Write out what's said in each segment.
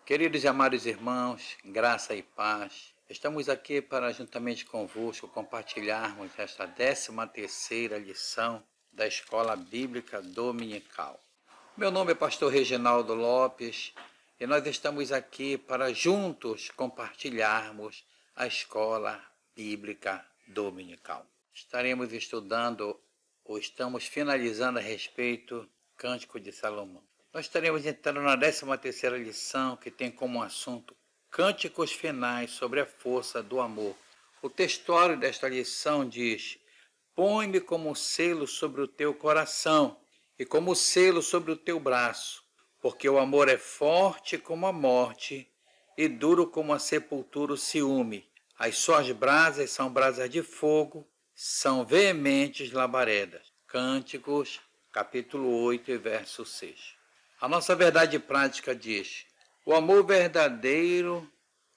Queridos e amados irmãos, graça e paz, estamos aqui para, juntamente convosco, compartilharmos esta 13ª lição da Escola Bíblica Dominical. Meu nome é Pastor Reginaldo Lopes e nós estamos aqui para juntos compartilharmos a Escola Bíblica Dominical. Estaremos estudando ou estamos finalizando a respeito do Cântico de Salomão. Nós estaremos entrando na 13ª lição, que tem como assunto Cânticos Finais sobre a Força do Amor. O textuário desta lição diz: põe-me como selo sobre o teu coração e como selo sobre o teu braço, porque o amor é forte como a morte e duro como a sepultura o ciúme. As suas brasas são brasas de fogo, são veementes labaredas. Cânticos, capítulo 8, verso 6. A nossa verdade prática diz: o amor verdadeiro,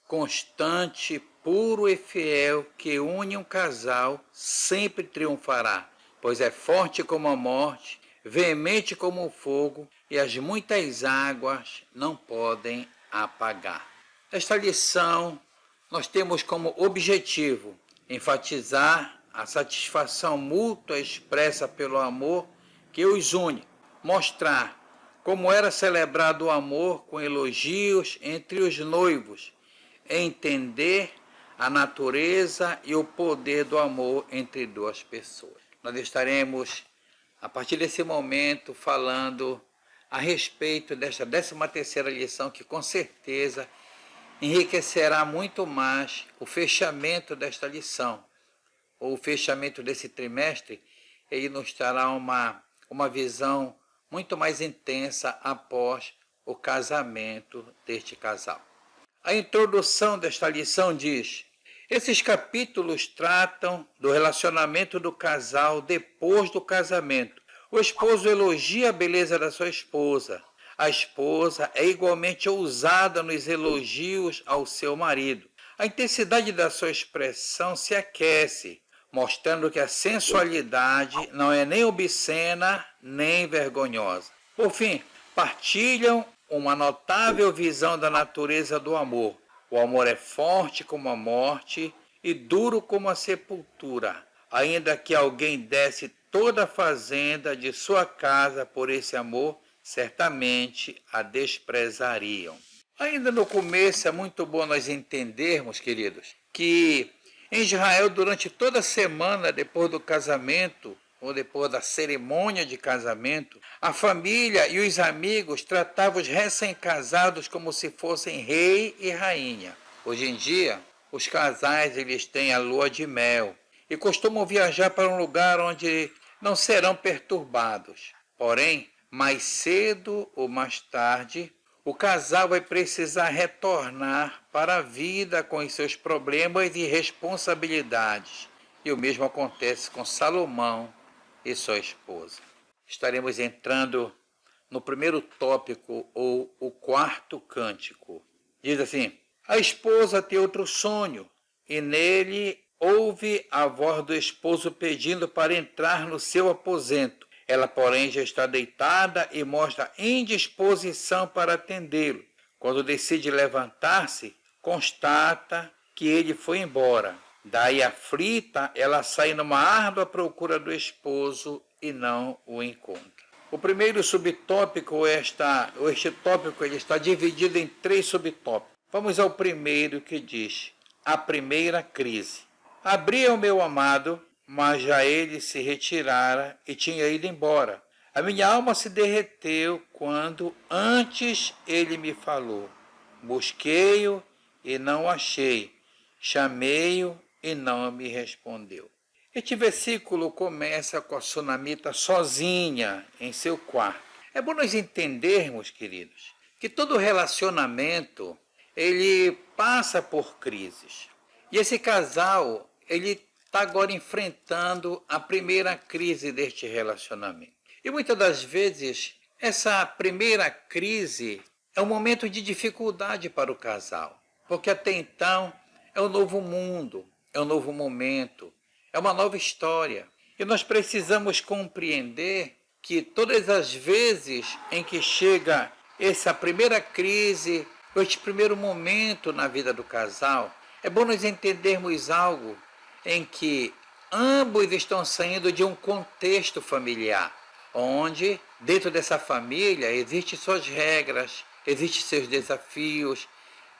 constante, puro e fiel que une um casal sempre triunfará, pois é forte como a morte, veemente como o fogo, e as muitas águas não podem apagar. Esta lição nós temos como objetivo enfatizar a satisfação mútua expressa pelo amor que os une, mostrar como era celebrado o amor com elogios entre os noivos, entender a natureza e o poder do amor entre duas pessoas. Nós estaremos, a partir desse momento, falando a respeito desta 13ª lição, que com certeza enriquecerá muito mais o fechamento desta lição, ou o fechamento desse trimestre. Ele nos dará uma visão muito mais intensa após o casamento deste casal. A introdução desta lição diz: esses capítulos tratam do relacionamento do casal depois do casamento. O esposo elogia a beleza da sua esposa. A esposa é igualmente ousada nos elogios ao seu marido. A intensidade da sua expressão se aquece, mostrando que a sensualidade não é nem obscena nem vergonhosa. Por fim, partilham uma notável visão da natureza do amor. O amor é forte como a morte e duro como a sepultura. Ainda que alguém desse toda a fazenda de sua casa por esse amor, certamente a desprezariam. Ainda no começo é muito bom nós entendermos, queridos, que em Israel, durante toda a semana depois do casamento, ou depois da cerimônia de casamento, a família e os amigos tratavam os recém-casados como se fossem rei e rainha. Hoje em dia, os casais eles têm a lua de mel e costumam viajar para um lugar onde não serão perturbados. Porém, mais cedo ou mais tarde, o casal vai precisar retornar para a vida com os seus problemas e responsabilidades. E o mesmo acontece com Salomão e sua esposa. Estaremos entrando no primeiro tópico, ou o quarto cântico. Diz assim: a esposa tem outro sonho, e nele ouve a voz do esposo pedindo para entrar no seu aposento. Ela, porém, já está deitada e mostra indisposição para atendê-lo. Quando decide levantar-se, constata que ele foi embora. Daí, aflita, ela sai numa árdua procura do esposo e não o encontra. O primeiro subtópico, este tópico, ele está dividido em 3 subtópicos. Vamos ao primeiro, que diz: a primeira crise. Abria o meu amado, mas já ele se retirara e tinha ido embora. A minha alma se derreteu quando antes ele me falou. Busquei-o e não o achei. Chamei-o e não me respondeu. Este versículo começa com a sunamita sozinha em seu quarto. É bom nós entendermos, queridos, que todo relacionamento ele passa por crises. E esse casal, ele está agora enfrentando a primeira crise deste relacionamento. E muitas das vezes, essa primeira crise é um momento de dificuldade para o casal, porque até então é um novo mundo, é um novo momento, é uma nova história. E nós precisamos compreender que todas as vezes em que chega essa primeira crise, este primeiro momento na vida do casal, é bom nós entendermos algo em que ambos estão saindo de um contexto familiar, onde dentro dessa família existem suas regras, existem seus desafios.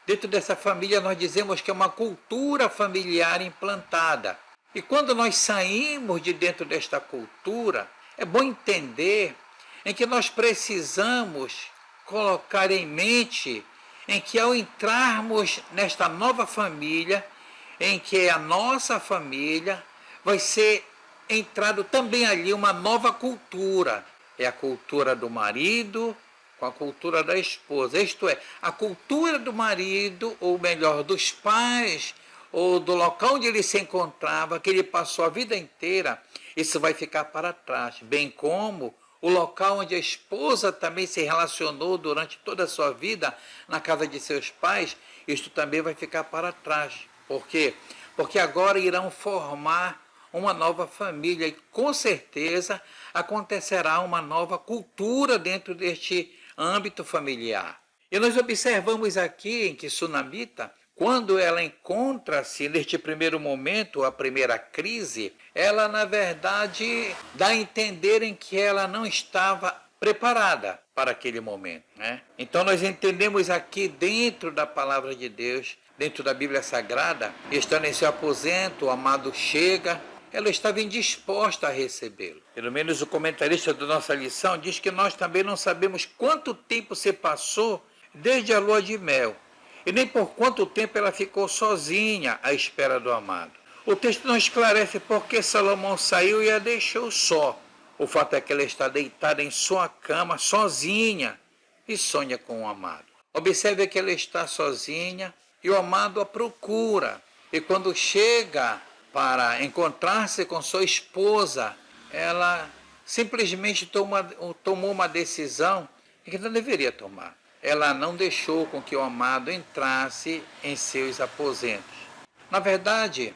Dentro dessa família nós dizemos que é uma cultura familiar implantada. E quando nós saímos de dentro desta cultura, é bom entender em que nós precisamos colocar em mente em que ao entrarmos nesta nova família, em que a nossa família vai ser entrado também ali uma nova cultura. É a cultura do marido com a cultura da esposa. Isto é, a cultura do marido, ou melhor, dos pais, ou do local onde ele se encontrava, que ele passou a vida inteira, isso vai ficar para trás. Bem como o local onde a esposa também se relacionou durante toda a sua vida, na casa de seus pais, isto também vai ficar para trás. Por quê? Porque agora irão formar uma nova família e com certeza acontecerá uma nova cultura dentro deste âmbito familiar. E nós observamos aqui em que Sunamita, quando ela encontra-se neste primeiro momento, a primeira crise, ela na verdade dá a entender em que ela não estava preparada para aquele momento, né? Então nós entendemos aqui dentro da palavra de Deus, dentro da Bíblia Sagrada, estando em seu aposento, o amado chega, ela estava indisposta a recebê-lo. Pelo menos o comentarista da nossa lição diz que nós também não sabemos quanto tempo se passou desde a lua de mel, e nem por quanto tempo ela ficou sozinha à espera do amado. O texto não esclarece por que Salomão saiu e a deixou só. O fato é que ela está deitada em sua cama, sozinha, e sonha com o amado. Observe que ela está sozinha e o amado a procura. E quando chega para encontrar-se com sua esposa, ela simplesmente tomou uma decisão que não deveria tomar. Ela não deixou com que o amado entrasse em seus aposentos. Na verdade,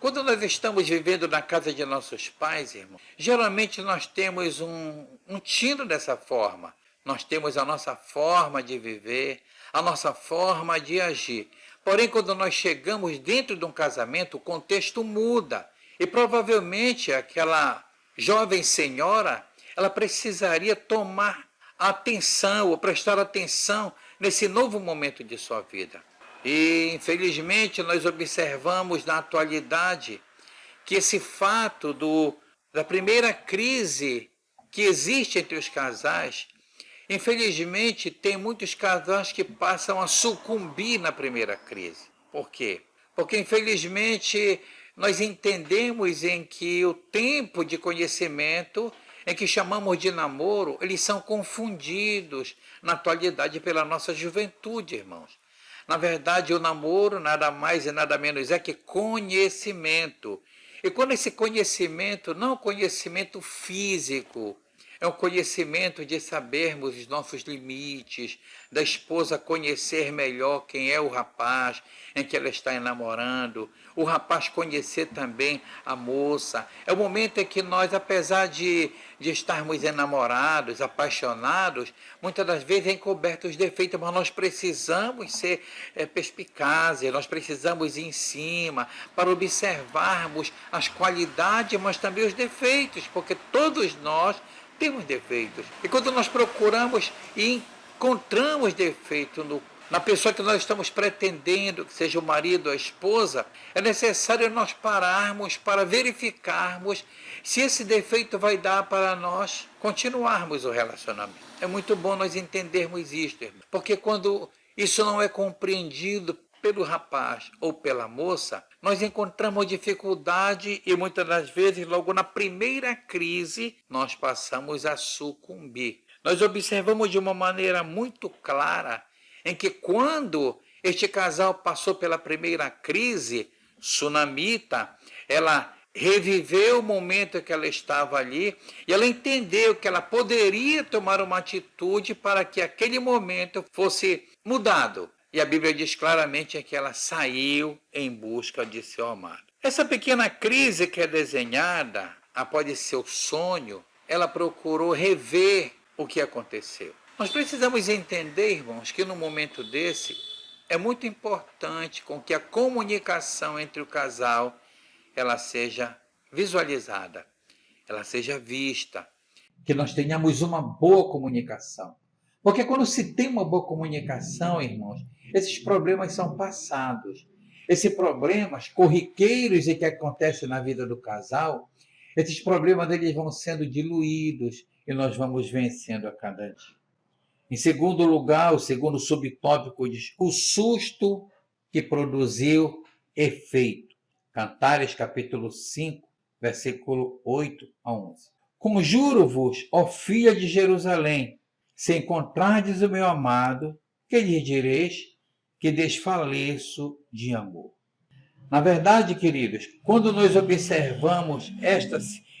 quando nós estamos vivendo na casa de nossos pais, irmão, geralmente nós temos um tino dessa forma. Nós temos a nossa forma de viver, a nossa forma de agir. Porém, quando nós chegamos dentro de um casamento, o contexto muda. E provavelmente aquela jovem senhora, ela precisaria tomar atenção, ou prestar atenção nesse novo momento de sua vida. E, infelizmente, nós observamos na atualidade que esse fato da primeira crise que existe entre os casais, infelizmente, tem muitos casais que passam a sucumbir na primeira crise. Por quê? Porque, infelizmente, nós entendemos em que o tempo de conhecimento, em que chamamos de namoro, eles são confundidos na atualidade pela nossa juventude, irmãos. Na verdade, o namoro nada mais e nada menos é que conhecimento. E quando esse conhecimento, não é um conhecimento físico, é um conhecimento de sabermos os nossos limites, da esposa conhecer melhor quem é o rapaz em que ela está namorando, o rapaz conhecer também a moça. É o momento em que nós, apesar de estarmos enamorados, apaixonados, muitas das vezes encobertos os defeitos, mas nós precisamos ser perspicazes, nós precisamos ir em cima para observarmos as qualidades, mas também os defeitos, porque todos nós temos defeitos. E quando nós procuramos e encontramos defeito na pessoa que nós estamos pretendendo, que seja o marido ou a esposa, é necessário nós pararmos para verificarmos se esse defeito vai dar para nós continuarmos o relacionamento. É muito bom nós entendermos isto, irmão, porque quando isso não é compreendido pelo rapaz ou pela moça, nós encontramos dificuldade e muitas das vezes, logo na primeira crise, nós passamos a sucumbir. Nós observamos de uma maneira muito clara em que quando este casal passou pela primeira crise, Sunamita, ela reviveu o momento que ela estava ali e ela entendeu que ela poderia tomar uma atitude para que aquele momento fosse mudado. E a Bíblia diz claramente que ela saiu em busca de seu amado. Essa pequena crise que é desenhada após seu sonho, ela procurou rever o que aconteceu. Nós precisamos entender, irmãos, que no momento desse é muito importante com que a comunicação entre o casal ela seja visualizada, ela seja vista, que nós tenhamos uma boa comunicação. Porque quando se tem uma boa comunicação, irmãos, esses problemas são passados. Esses problemas corriqueiros e que acontecem na vida do casal, esses problemas eles vão sendo diluídos e nós vamos vencendo a cada dia. Em segundo lugar, o segundo subtópico diz o susto que produziu efeito. Cantares capítulo 5, versículo 8 a 11. Conjuro-vos, ó filha de Jerusalém, se encontrardes o meu amado, que lhe direis que desfaleço de amor. Na verdade, queridos, quando nós observamos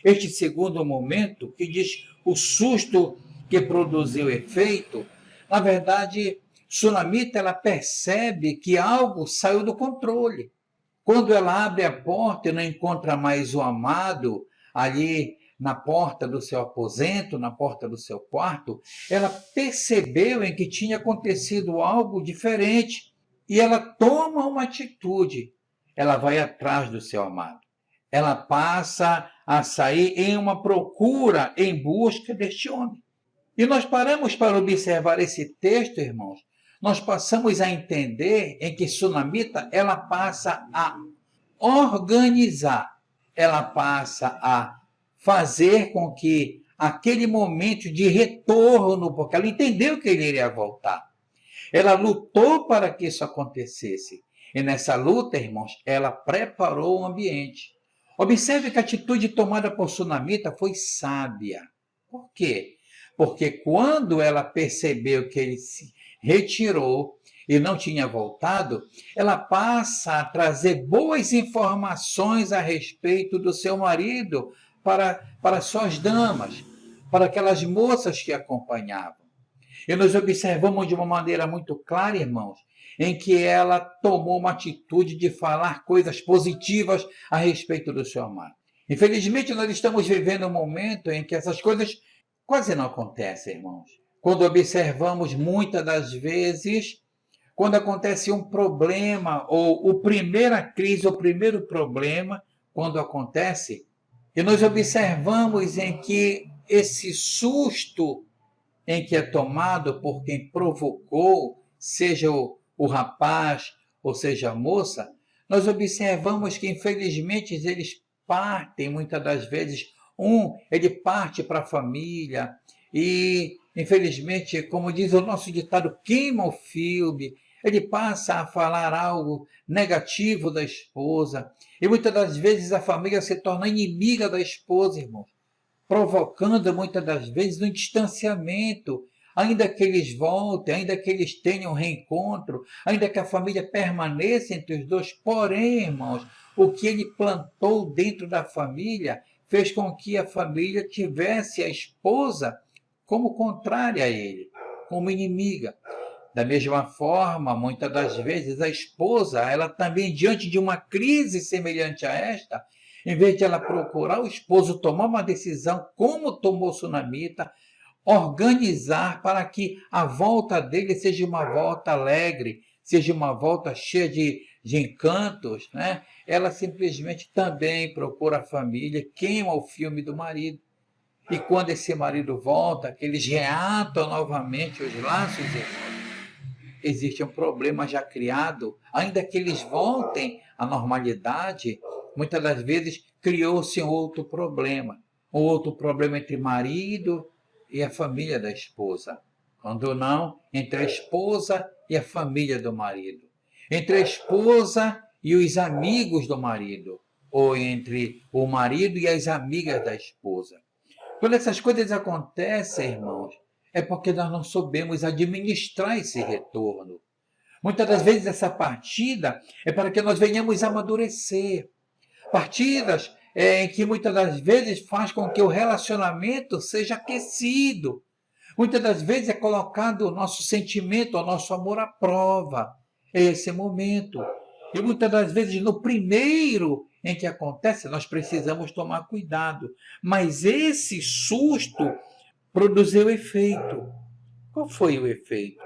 este segundo momento, que diz o susto que produziu efeito, na verdade, Sunamita ela percebe que algo saiu do controle. Quando ela abre a porta e não encontra mais o amado ali na porta do seu aposento, na porta do seu quarto, ela percebeu em que tinha acontecido algo diferente e ela toma uma atitude. Ela vai atrás do seu amado. Ela passa a sair em uma procura, em busca deste homem. E nós paramos para observar esse texto, irmãos. Nós passamos a entender em que Sunamita ela passa a organizar, ela passa a fazer com que aquele momento de retorno, porque ela entendeu que ele iria voltar. Ela lutou para que isso acontecesse. E nessa luta, irmãos, ela preparou o ambiente. Observe que a atitude tomada por Sunamita foi sábia. Por quê? Porque quando ela percebeu que ele se retirou e não tinha voltado, ela passa a trazer boas informações a respeito do seu marido para suas damas, para aquelas moças que acompanhavam. E nós observamos de uma maneira muito clara, irmãos, em que ela tomou uma atitude de falar coisas positivas a respeito do seu amado. Infelizmente, nós estamos vivendo um momento em que essas coisas quase não acontecem, irmãos. Quando observamos, muitas das vezes, quando acontece um problema, ou a primeira crise, o primeiro problema, quando acontece, e nós observamos em que esse susto em que é tomado por quem provocou, seja o rapaz ou seja a moça, nós observamos que, infelizmente, eles partem, muitas das vezes, ele parte para a família e, infelizmente, como diz o nosso ditado, queima o filme, ele passa a falar algo negativo da esposa e, muitas das vezes, a família se torna inimiga da esposa, irmãos, provocando, muitas das vezes, um distanciamento, ainda que eles voltem, ainda que eles tenham um reencontro, ainda que a família permaneça entre os dois. Porém, irmãos, o que ele plantou dentro da família fez com que a família tivesse a esposa como contrária a ele, como inimiga. Da mesma forma, muitas das vezes, a esposa, ela também, diante de uma crise semelhante a esta, em vez de ela procurar o esposo tomar uma decisão, como tomou Sunamita, organizar para que a volta dele seja uma volta alegre, seja uma volta cheia de encantos, né? Ela simplesmente também procura a família, queima o filme do marido. E quando esse marido volta, eles reatam novamente os laços, irmãos, existe um problema já criado, ainda que eles voltem à normalidade, muitas das vezes criou-se um outro problema entre marido e a família da esposa. Quando não, entre a esposa e a família do marido. Entre a esposa e os amigos do marido. Ou entre o marido e as amigas da esposa. Quando essas coisas acontecem, irmãos, é porque nós não soubemos administrar esse retorno. Muitas das vezes essa partida é para que nós venhamos a amadurecer. Partidas em que muitas das vezes faz com que o relacionamento seja aquecido. Muitas das vezes é colocado o nosso sentimento, o nosso amor à prova. É esse momento. E muitas das vezes, no primeiro em que acontece, nós precisamos tomar cuidado. Mas esse susto produziu efeito. Qual foi o efeito?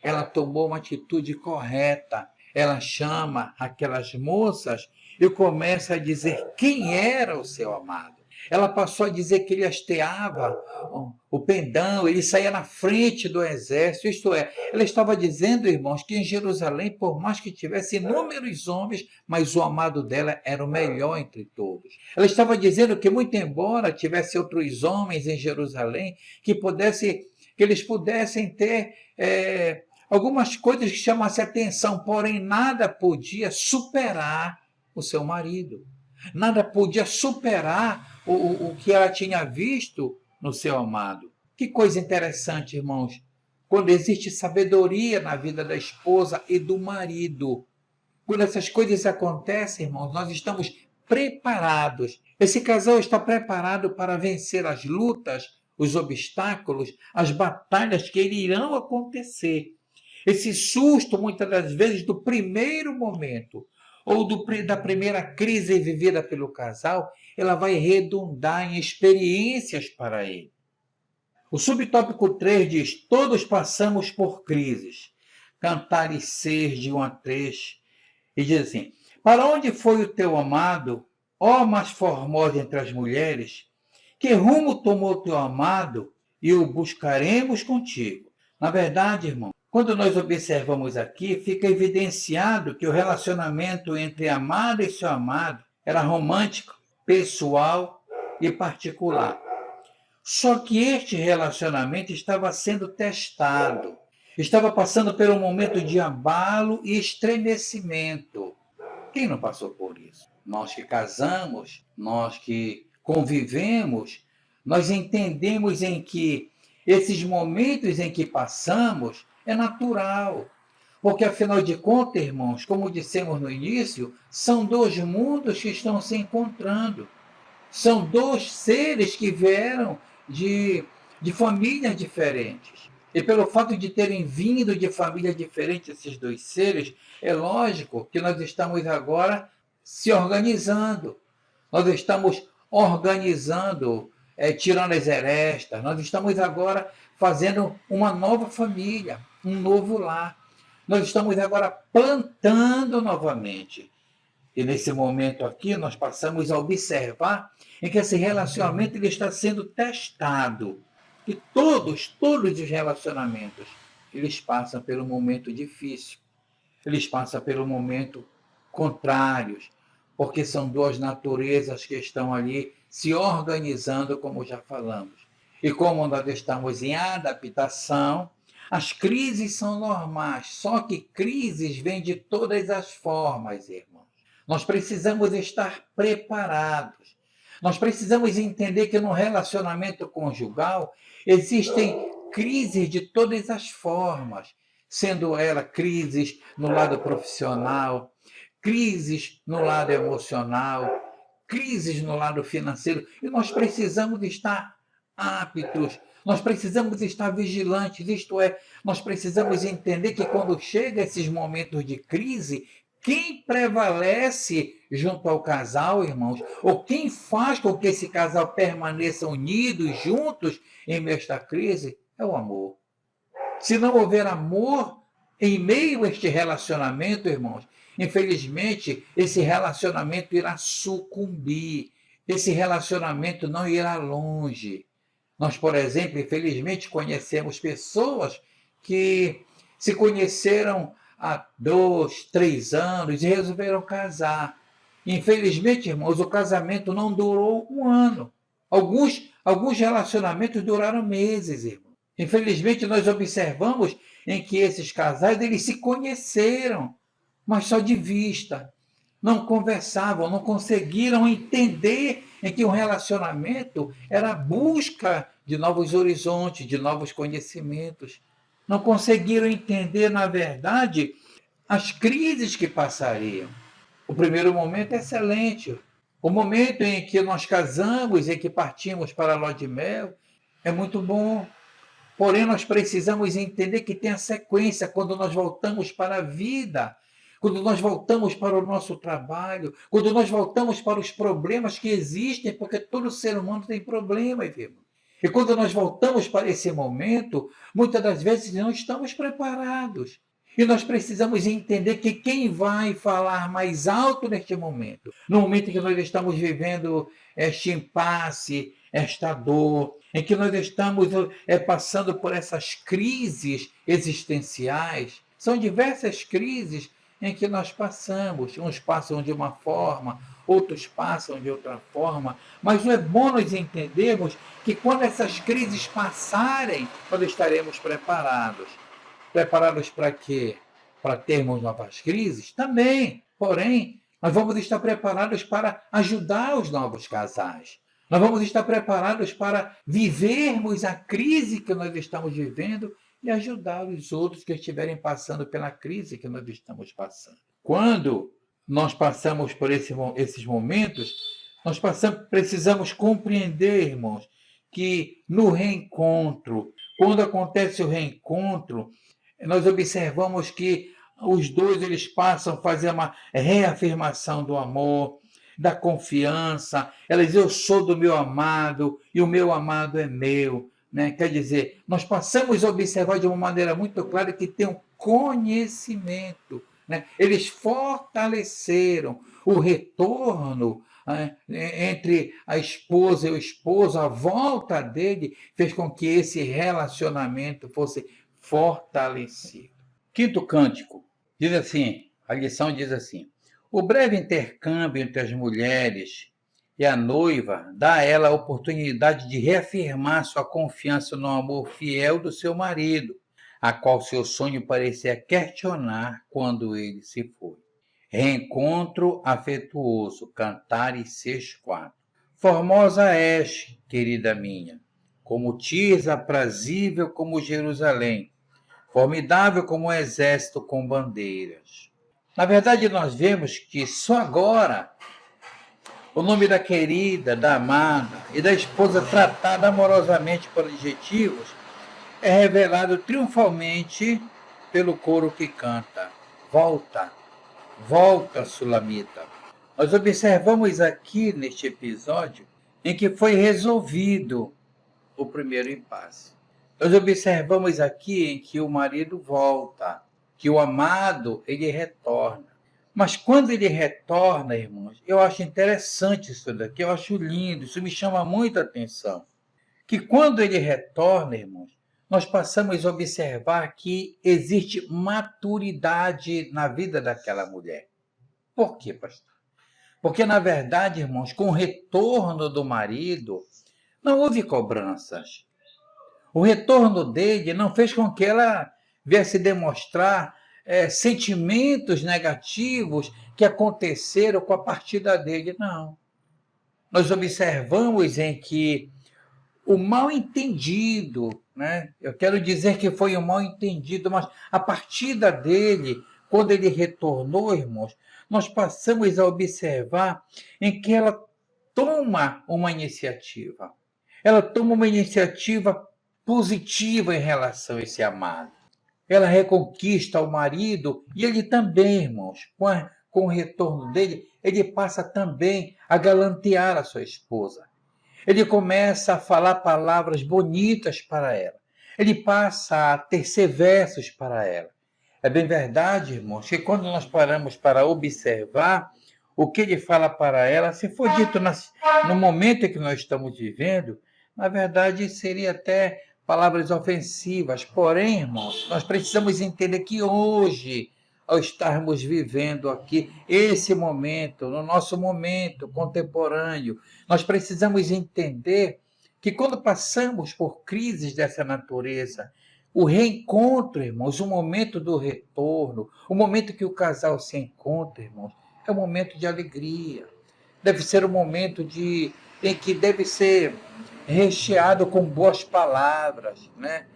Ela tomou uma atitude correta. Ela chama aquelas moças e começa a dizer quem era o seu amado. Ela passou a dizer que ele hasteava o pendão, ele saía na frente do exército, isto é, ela estava dizendo, irmãos, que em Jerusalém, por mais que tivesse inúmeros homens, mas o amado dela era o melhor entre todos. Ela estava dizendo que, muito embora tivesse outros homens em Jerusalém, que eles pudessem ter algumas coisas que chamassem atenção, porém nada podia superar o seu marido. Nada podia superar o que ela tinha visto no seu amado. Que coisa interessante, irmãos. Quando existe sabedoria na vida da esposa e do marido. Quando essas coisas acontecem, irmãos, nós estamos preparados. Esse casal está preparado para vencer as lutas, os obstáculos, as batalhas que irão acontecer. Esse susto, muitas das vezes, do primeiro momento, ou da primeira crise vivida pelo casal, ela vai redundar em experiências para ele. O subtópico 3 diz: todos passamos por crises. Cantares 6, de 1 a 3, e diz assim: para onde foi o teu amado, ó mais formosa entre as mulheres? Que rumo tomou o teu amado, e o buscaremos contigo? Na verdade, irmão, quando nós observamos aqui, fica evidenciado que o relacionamento entre amado e seu amado era romântico, pessoal e particular. Só que este relacionamento estava sendo testado, estava passando por um momento de abalo e estremecimento. Quem não passou por isso? Nós que casamos, nós que convivemos, nós entendemos em que esses momentos em que passamos é natural. Porque, afinal de contas, irmãos, como dissemos no início, são dois mundos que estão se encontrando. São dois seres que vieram de famílias diferentes. E pelo fato de terem vindo de famílias diferentes, esses dois seres, é lógico que nós estamos agora se organizando. Nós estamos organizando, tirando as arestas. Nós estamos agora fazendo uma nova família, um novo lar. Nós estamos agora plantando novamente. E nesse momento aqui, nós passamos a observar em que esse relacionamento ele está sendo testado. E todos os relacionamentos, eles passam pelo momento difícil. Eles passam pelo momento contrários, porque são duas naturezas que estão ali se organizando, como já falamos. E como nós estamos em adaptação, as crises são normais, só que crises vêm de todas as formas, irmãos. Nós precisamos estar preparados. Nós precisamos entender que no relacionamento conjugal existem crises de todas as formas, sendo ela crises no lado profissional, crises no lado emocional, crises no lado financeiro. E nós precisamos estar aptos, nós precisamos estar vigilantes, isto é, nós precisamos entender que quando chega esses momentos de crise, quem prevalece junto ao casal, irmãos, ou quem faz com que esse casal permaneça unidos, juntos, em meio a esta crise, é o amor. Se não houver amor em meio a este relacionamento, irmãos, infelizmente, esse relacionamento irá sucumbir, esse relacionamento não irá longe. Nós, por exemplo, infelizmente, conhecemos pessoas que se conheceram há 2, 3 anos e resolveram casar. Infelizmente, irmãos, o casamento não durou 1 ano. Alguns relacionamentos duraram meses, irmãos. Infelizmente, nós observamos em que esses casais eles se conheceram, mas só de vista. Não conversavam, não conseguiram entender em que o relacionamento era a busca de novos horizontes, de novos conhecimentos. Não conseguiram entender, na verdade, as crises que passariam. O primeiro momento é excelente. O momento em que nós casamos, em que partimos para a lua de mel, é muito bom. Porém, nós precisamos entender que tem a sequência quando nós voltamos para a vida. quando nós voltamos para o nosso trabalho, quando nós voltamos para os problemas que existem, porque todo ser humano tem problemas, irmão. E quando nós voltamos para esse momento, muitas das vezes não estamos preparados. E nós precisamos entender que quem vai falar mais alto neste momento, no momento em que nós estamos vivendo este impasse, esta dor, em que nós estamos passando por essas crises existenciais, são diversas crises em que nós passamos. Uns passam de uma forma, outros passam de outra forma, mas é bom nós entendermos que quando essas crises passarem, nós estaremos preparados. Preparados para quê? Para termos novas crises? Também. Porém, nós vamos estar preparados para ajudar os novos casais. Nós vamos estar preparados para vivermos a crise que nós estamos vivendo e ajudar os outros que estiverem passando pela crise que nós estamos passando. Quando nós passamos por esses momentos, precisamos compreender, irmãos, que no reencontro, quando acontece o reencontro, nós observamos que os dois eles passam a fazer uma reafirmação do amor, da confiança. Ela diz, eu sou do meu amado e o meu amado é meu. Né? Quer dizer, nós passamos a observar de uma maneira muito clara que tem um conhecimento. Né? Eles fortaleceram o retorno entre a esposa e o esposo, a volta dele fez com que esse relacionamento fosse fortalecido. Quinto cântico, diz assim, a lição diz assim, o breve intercâmbio entre as mulheres e a noiva dá a ela a oportunidade de reafirmar sua confiança no amor fiel do seu marido, a qual seu sonho parecia questionar quando ele se foi. Reencontro afetuoso, Cantares 6:4. Formosa és, querida minha, como Tirsa, aprazível como Jerusalém, formidável como um exército com bandeiras. Na verdade, nós vemos que só agora o nome da querida, da amada e da esposa tratada amorosamente por adjetivos é revelado triunfalmente pelo coro que canta. Volta, volta, Sulamita. Nós observamos aqui neste episódio em que foi resolvido o primeiro impasse. Nós observamos aqui em que o marido volta, que o amado ele retorna. Mas quando ele retorna, irmãos, eu acho interessante isso daqui, eu acho lindo, isso me chama muita atenção. Que quando ele retorna, irmãos, nós passamos a observar que existe maturidade na vida daquela mulher. Por quê, pastor? Porque, na verdade, irmãos, com o retorno do marido, não houve cobranças. O retorno dele não fez com que ela viesse demonstrar sentimentos negativos que aconteceram com a partida dele, não. Nós observamos em que o mal entendido, né? Eu quero dizer que foi um mal entendido, mas a partida dele, quando ele retornou, irmãos, nós passamos a observar em que ela toma uma iniciativa. Ela toma uma iniciativa positiva em relação a esse amado. Ela reconquista o marido e ele também, irmãos, com o retorno dele, ele passa também a galantear a sua esposa. Ele começa a falar palavras bonitas para ela. Ele passa a tecer versos para ela. É bem verdade, irmãos, que quando nós paramos para observar o que ele fala para ela, se for dito no momento em que nós estamos vivendo, na verdade seria até palavras ofensivas. Porém, irmãos, nós precisamos entender que hoje, ao estarmos vivendo aqui esse momento, no nosso momento contemporâneo, nós precisamos entender que quando passamos por crises dessa natureza, o reencontro, irmãos, o momento do retorno, o momento que o casal se encontra, irmãos, é um momento de alegria. Deve ser um momento em que deve ser recheado com boas palavras, né?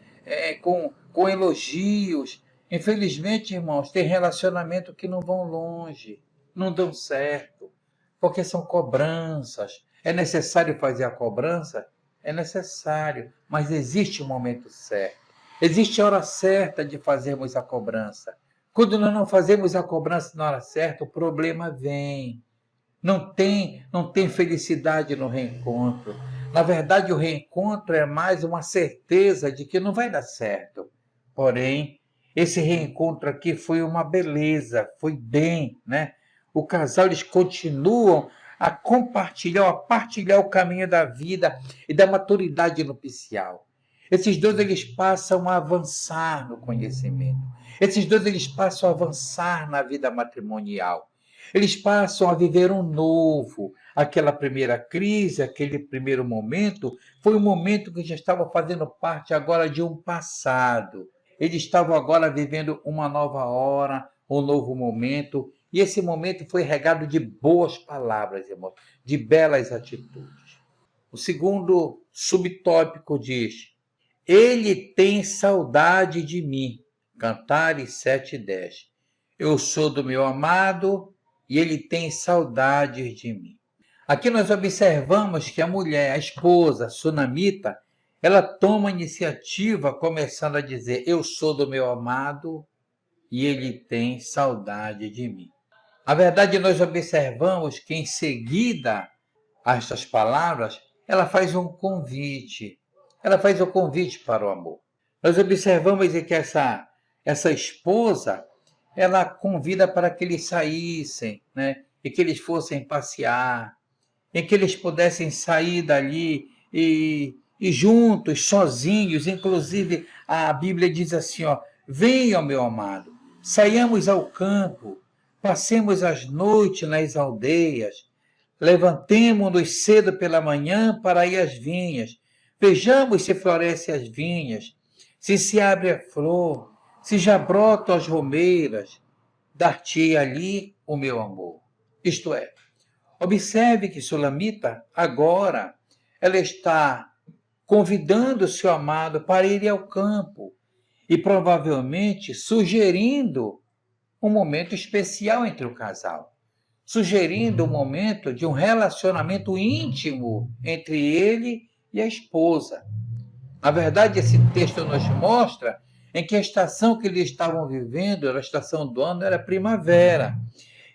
Com elogios. Infelizmente, irmãos, tem relacionamento que não vão longe, não dão certo, porque são cobranças. É necessário fazer a cobrança? É necessário, mas existe o momento certo. Existe a hora certa de fazermos a cobrança. Quando nós não fazemos a cobrança na hora certa, o problema vem. Não tem felicidade no reencontro. Na verdade, o reencontro é mais uma certeza de que não vai dar certo. Porém, esse reencontro aqui foi uma beleza, foi bem, né? O casal, eles continuam a compartilhar, a partilhar o caminho da vida e da maturidade nupcial. Esses dois, eles passam a avançar no conhecimento. Esses dois, eles passam a avançar na vida matrimonial. Eles passam a viver um novo. Aquela primeira crise, aquele primeiro momento, foi um momento que já estava fazendo parte agora de um passado. Eles estavam agora vivendo uma nova hora, um novo momento, e esse momento foi regado de boas palavras, irmãos, de belas atitudes. O segundo subtópico diz: Ele tem saudade de mim. Cantares 7:10. Eu sou do meu amado e ele tem saudades de mim. Aqui nós observamos que a mulher, a esposa, Sunamita, ela toma iniciativa começando a dizer: eu sou do meu amado e ele tem saudade de mim. A verdade, nós observamos que em seguida a estas palavras, ela faz um convite. Ela faz um convite para o amor. Nós observamos que essa esposa, ela convida para que eles saíssem, né? E que eles fossem passear, e que eles pudessem sair dali e juntos, sozinhos. Inclusive, a Bíblia diz assim, ó: venham, meu amado, saiamos ao campo, passemos as noites nas aldeias, levantemo-nos cedo pela manhã para ir às vinhas, vejamos se florescem as vinhas, se abre a flor, se já brotam as romeiras, dar-te ali o meu amor. Isto é, observe que Sulamita, agora, ela está convidando o seu amado para ir ao campo e provavelmente sugerindo um momento especial entre o casal, sugerindo um momento de um relacionamento íntimo entre ele e a esposa. Na verdade, esse texto nos mostra em que a estação que eles estavam vivendo, a estação do ano, era primavera.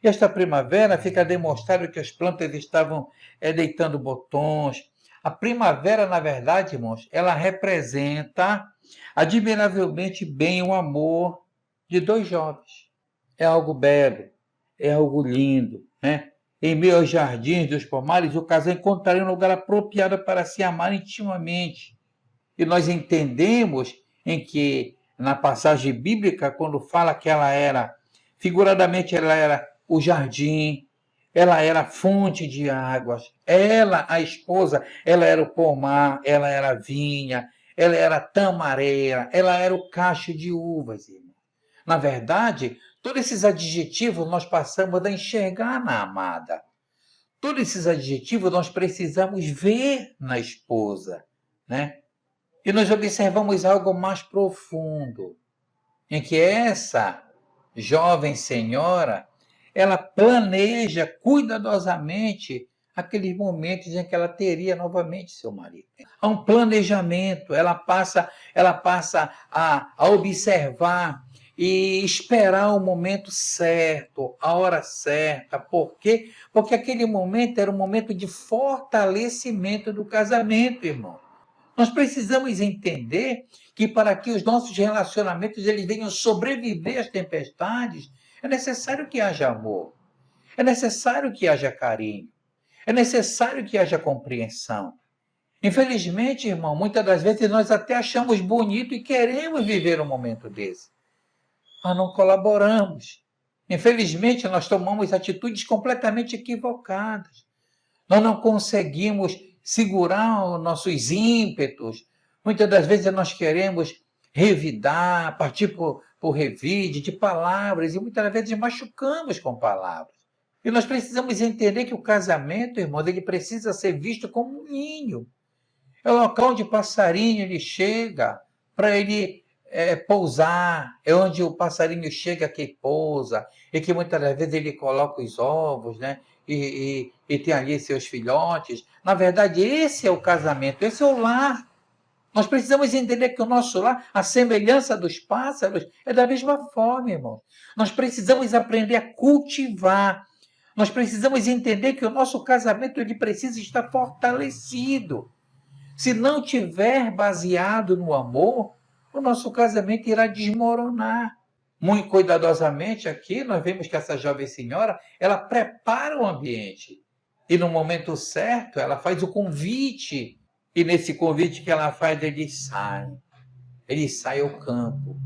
E esta primavera fica demonstrado que as plantas estavam deitando botões. A primavera, na verdade, irmãos, ela representa admiravelmente bem o amor de dois jovens. É algo belo, é algo lindo, né? Em meio aos jardins dos pomares, o casal encontraria um lugar apropriado para se amar intimamente. E nós entendemos em que, na passagem bíblica, quando fala que ela era, figuradamente, ela era o jardim, ela era a fonte de águas, ela, a esposa, ela era o pomar, ela era a vinha, ela era a tamareira, ela era o cacho de uvas, irmão. Na verdade, todos esses adjetivos nós passamos a enxergar na amada. Todos esses adjetivos nós precisamos ver na esposa, né? E nós observamos algo mais profundo, em que essa jovem senhora, ela planeja cuidadosamente aqueles momentos em que ela teria novamente seu marido. Há um planejamento, ela passa a observar e esperar o momento certo, a hora certa. Por quê? Porque aquele momento era um momento de fortalecimento do casamento, irmão. Nós precisamos entender que para que os nossos relacionamentos eles venham sobreviver às tempestades, é necessário que haja amor, é necessário que haja carinho, é necessário que haja compreensão. Infelizmente, irmão, muitas das vezes nós até achamos bonito e queremos viver um momento desse, mas não colaboramos. Infelizmente, nós tomamos atitudes completamente equivocadas. Nós não conseguimos segurar os nossos ímpetos. Muitas das vezes nós queremos revidar, partir por revide de palavras, e muitas vezes machucamos com palavras. E nós precisamos entender que o casamento, irmãos, ele precisa ser visto como um ninho. É o local onde o passarinho ele chega para ele pousar, é onde o passarinho chega que pousa, e que muitas das vezes ele coloca os ovos, né? E tem ali seus filhotes. Na verdade, esse é o casamento, esse é o lar. Nós precisamos entender que o nosso lar, a semelhança dos pássaros, é da mesma forma, irmão. Nós precisamos aprender a cultivar. Nós precisamos entender que o nosso casamento ele precisa estar fortalecido. Se não tiver baseado no amor, o nosso casamento irá desmoronar. Muito cuidadosamente aqui, nós vemos que essa jovem senhora, ela prepara o ambiente. E no momento certo, ela faz o convite. E nesse convite que ela faz, eles saem. Eles saem ao campo.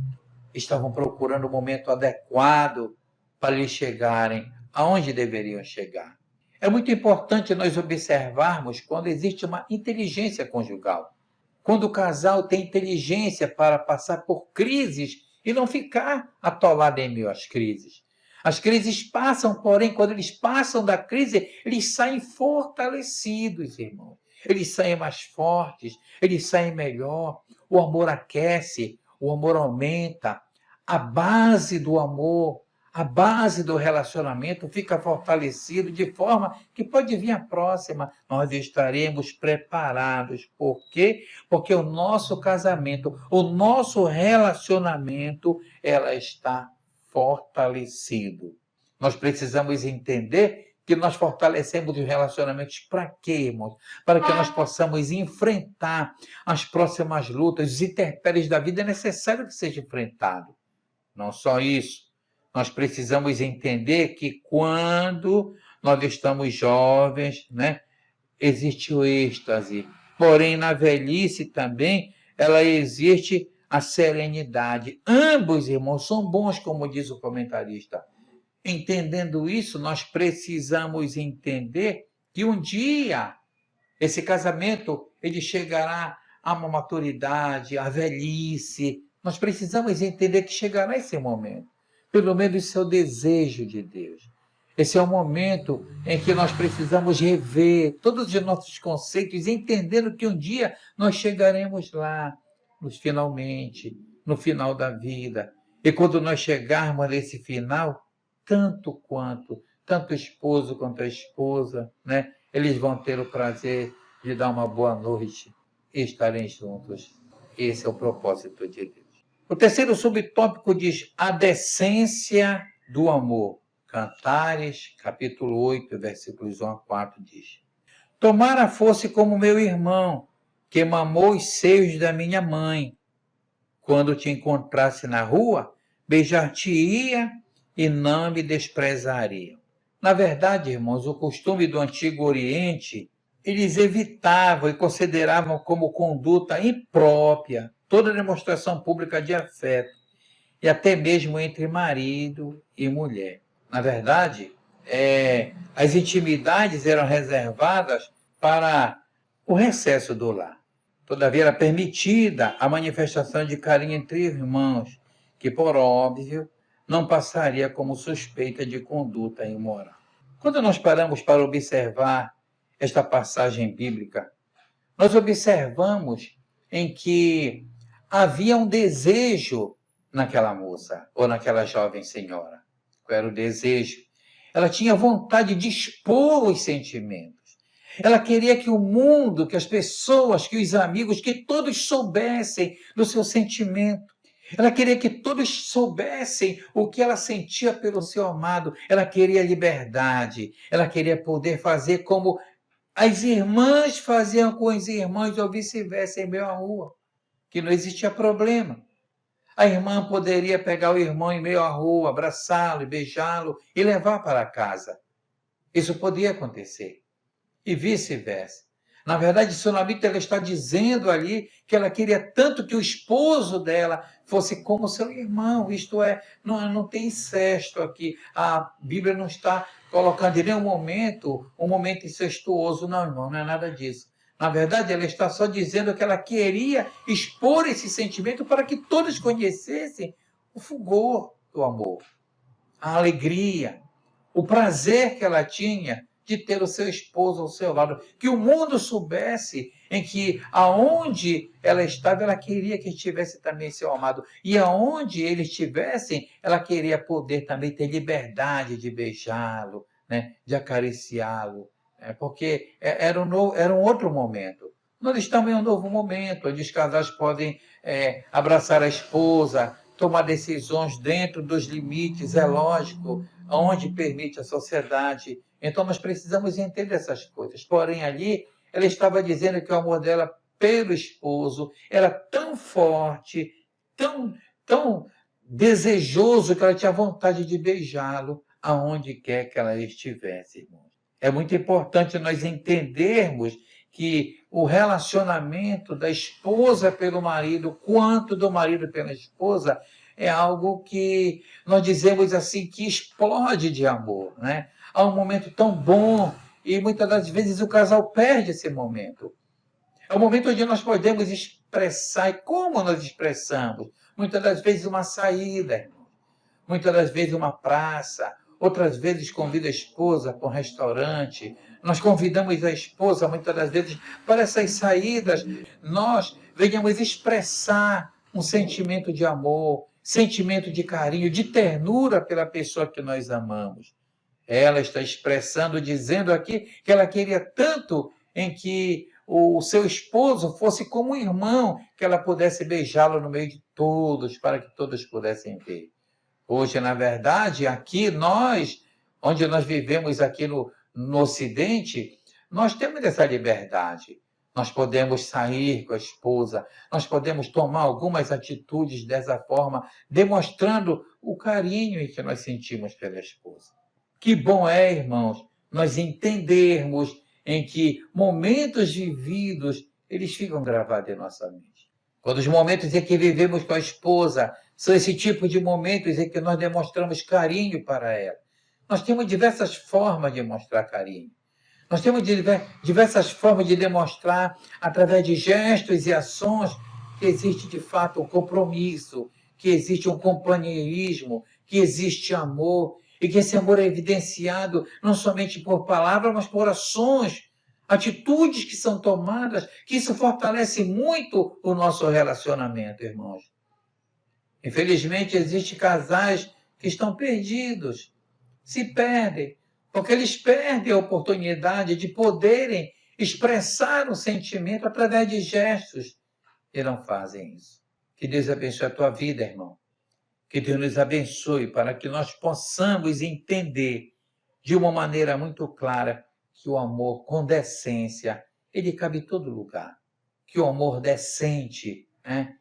Estavam procurando o momento adequado para eles chegarem aonde deveriam chegar. É muito importante nós observarmos quando existe uma inteligência conjugal. Quando o casal tem inteligência para passar por crises e não ficar atolado em meio às crises. As crises passam, porém, quando eles passam da crise, eles saem fortalecidos, irmão. Eles saem mais fortes, eles saem melhor. O amor aquece, o amor aumenta. A base do amor, a base do relacionamento fica fortalecido de forma que pode vir a próxima. Nós estaremos preparados. Por quê? Porque o nosso casamento, o nosso relacionamento, ela está fortalecido. Nós precisamos entender que nós fortalecemos os relacionamentos para quê, irmãos? Para que nós possamos enfrentar as próximas lutas, os intempéries da vida. É necessário que seja enfrentado. Não só isso, nós precisamos entender que quando nós estamos jovens, né, existe o êxtase. Porém, na velhice também, ela existe a serenidade. Ambos, irmãos, são bons, como diz o comentarista. Entendendo isso, nós precisamos entender que um dia esse casamento ele chegará a uma maturidade, à velhice. Nós precisamos entender que chegará esse momento. Pelo menos esse é o desejo de Deus. Esse é o momento em que nós precisamos rever todos os nossos conceitos, entendendo que um dia nós chegaremos lá, finalmente, no final da vida. E quando nós chegarmos nesse final, tanto o esposo quanto a esposa, né, eles vão ter o prazer de dar uma boa noite e estarem juntos. Esse é o propósito de Deus. O terceiro subtópico diz a decência do amor. Cantares, capítulo 8, versículos 1 a 4, diz: Tomara fosse como meu irmão, que mamou os seios da minha mãe. Quando te encontrasse na rua, beijar-te-ia e não me desprezaria. Na verdade, irmãos, o costume do Antigo Oriente, eles evitavam e consideravam como conduta imprópria toda demonstração pública de afeto, e até mesmo entre marido e mulher. Na verdade, as intimidades eram reservadas para o recesso do lar. Todavia, era permitida a manifestação de carinho entre irmãos, que, por óbvio, não passaria como suspeita de conduta imoral. Quando nós paramos para observar esta passagem bíblica, nós observamos em que havia um desejo naquela moça, ou naquela jovem senhora. Qual era o desejo? Ela tinha vontade de expor os sentimentos. Ela queria que o mundo, que as pessoas, que os amigos, que todos soubessem do seu sentimento. Ela queria que todos soubessem o que ela sentia pelo seu amado. Ela queria liberdade. Ela queria poder fazer como as irmãs faziam com os irmãos ou vice-versa em meio à rua, que não existia problema. A irmã poderia pegar o irmão em meio à rua, abraçá-lo e beijá-lo e levar para casa. Isso podia acontecer. E vice-versa. Na verdade, Sunamita ela está dizendo ali que ela queria tanto que o esposo dela fosse como seu irmão, isto é, não tem incesto aqui. A Bíblia não está colocando em nenhum momento um momento incestuoso, não, irmão, não é nada disso. Na verdade, ela está só dizendo que ela queria expor esse sentimento para que todos conhecessem o fulgor do amor, a alegria, o prazer que ela tinha de ter o seu esposo ao seu lado, que o mundo soubesse em que aonde ela estava, ela queria que estivesse também seu amado, e aonde eles estivessem, ela queria poder também ter liberdade de beijá-lo, né, de acariciá-lo, porque era um outro momento. Nós estamos em um novo momento, onde os casais podem abraçar a esposa, tomar decisões dentro dos limites, é lógico, onde permite a sociedade. Então nós precisamos entender essas coisas. Porém, ali, ela estava dizendo que o amor dela pelo esposo era tão forte, tão desejoso, que ela tinha vontade de beijá-lo aonde quer que ela estivesse, irmãos. É muito importante nós entendermos que o relacionamento da esposa pelo marido, quanto do marido pela esposa, é algo que nós dizemos assim, que explode de amor, né? Há um momento tão bom e muitas das vezes o casal perde esse momento. É o momento onde nós podemos expressar, e como nós expressamos? Muitas das vezes uma saída, irmão. Muitas das vezes uma praça, outras vezes convida a esposa para um restaurante. Nós convidamos a esposa, muitas das vezes, para essas saídas. Nós venhamos expressar um sentimento de amor, sentimento de carinho, de ternura pela pessoa que nós amamos. Ela está expressando, dizendo aqui que ela queria tanto em que o seu esposo fosse como um irmão, que ela pudesse beijá-lo no meio de todos, para que todos pudessem ver. Hoje, na verdade, aqui onde nós vivemos aqui no Ocidente, nós temos essa liberdade. Nós podemos sair com a esposa, nós podemos tomar algumas atitudes dessa forma, demonstrando o carinho que nós sentimos pela esposa. Que bom é, irmãos, nós entendermos em que momentos vividos, eles ficam gravados em nossa mente. Quando os momentos em que vivemos com a esposa são esse tipo de momentos em que nós demonstramos carinho para ela. Nós temos diversas formas de mostrar carinho. Nós temos diversas formas de demonstrar, através de gestos e ações, que existe de fato um compromisso, que existe um companheirismo, que existe amor, e que esse amor é evidenciado não somente por palavras, mas por ações, atitudes que são tomadas, que isso fortalece muito o nosso relacionamento, irmãos. Infelizmente, existem casais que estão perdidos, se perdem, porque eles perdem a oportunidade de poderem expressar um sentimento através de gestos e não fazem isso. Que Deus abençoe a tua vida, irmão. Que Deus nos abençoe para que nós possamos entender de uma maneira muito clara que o amor com decência, ele cabe em todo lugar. Que o amor decente, né?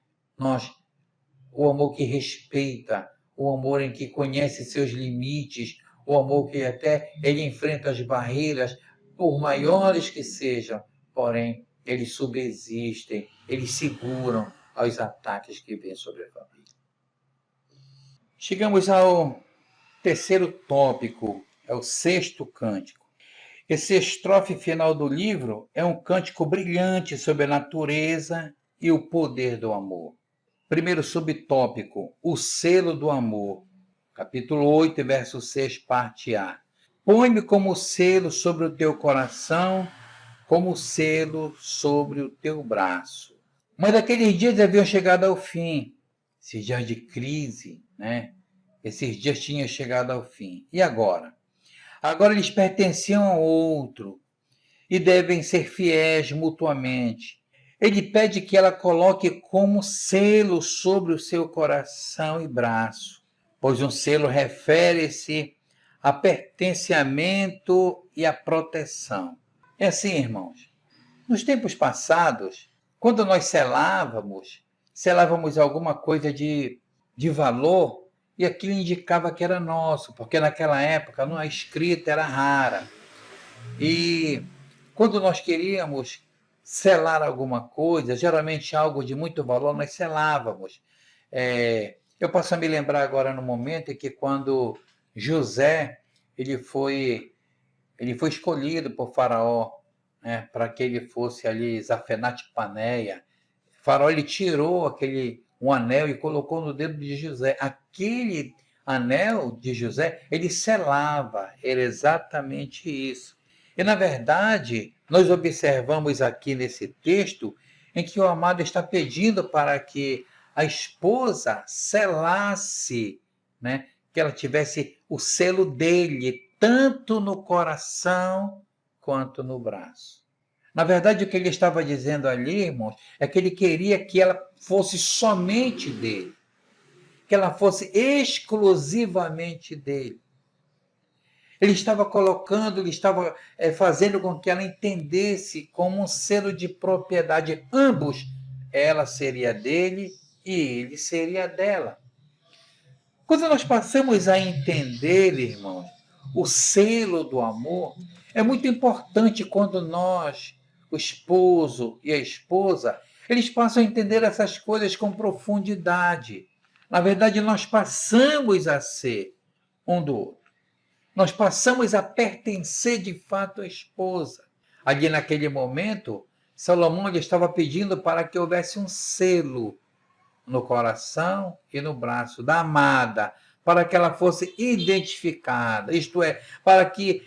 O amor que respeita, o amor em que conhece seus limites, o amor que até ele enfrenta as barreiras, por maiores que sejam, porém, eles subsistem, eles seguram aos ataques que vêm sobre a família. Chegamos ao terceiro tópico, é o sexto cântico. Esse estrofe final do livro é um cântico brilhante sobre a natureza e o poder do amor. Primeiro subtópico, o selo do amor. Capítulo 8, verso 6, parte A. Põe-me como selo sobre o teu coração, como selo sobre o teu braço. Mas aqueles dias haviam chegado ao fim, esses dias de crise, né? Esses dias tinham chegado ao fim. E agora? Agora eles pertenciam ao outro e devem ser fiéis mutuamente. Ele pede que ela coloque como selo sobre o seu coração e braço, pois um selo refere-se a pertencimento e a proteção. É assim, irmãos. Nos tempos passados, quando nós selávamos alguma coisa de valor, e aquilo indicava que era nosso, porque naquela época a escrita era rara. E quando nós queríamos selar alguma coisa, geralmente algo de muito valor, nós selávamos. Eu posso me lembrar agora no momento em que quando José ele foi escolhido por Faraó, né, para que ele fosse ali Zafenate Paneia. Faraó ele tirou um anel e colocou no dedo de José. Aquele anel de José, ele selava, era exatamente isso. E, na verdade, nós observamos aqui nesse texto em que o amado está pedindo para que a esposa selasse, né, que ela tivesse o selo dele, tanto no coração quanto no braço. Na verdade, o que ele estava dizendo ali, irmãos, é que ele queria que ela fosse somente dele, que ela fosse exclusivamente dele. Ele estava colocando, ele estava fazendo com que ela entendesse como um selo de propriedade. Ambos, ela seria dele e ele seria dela. Quando nós passamos a entender, irmãos, o selo do amor, é muito importante quando nós, o esposo e a esposa, eles passam a entender essas coisas com profundidade. Na verdade, nós passamos a ser um do outro. Nós passamos a pertencer de fato à esposa. Ali naquele momento, Salomão estava pedindo para que houvesse um selo no coração e no braço da amada, para que ela fosse identificada, isto é, para que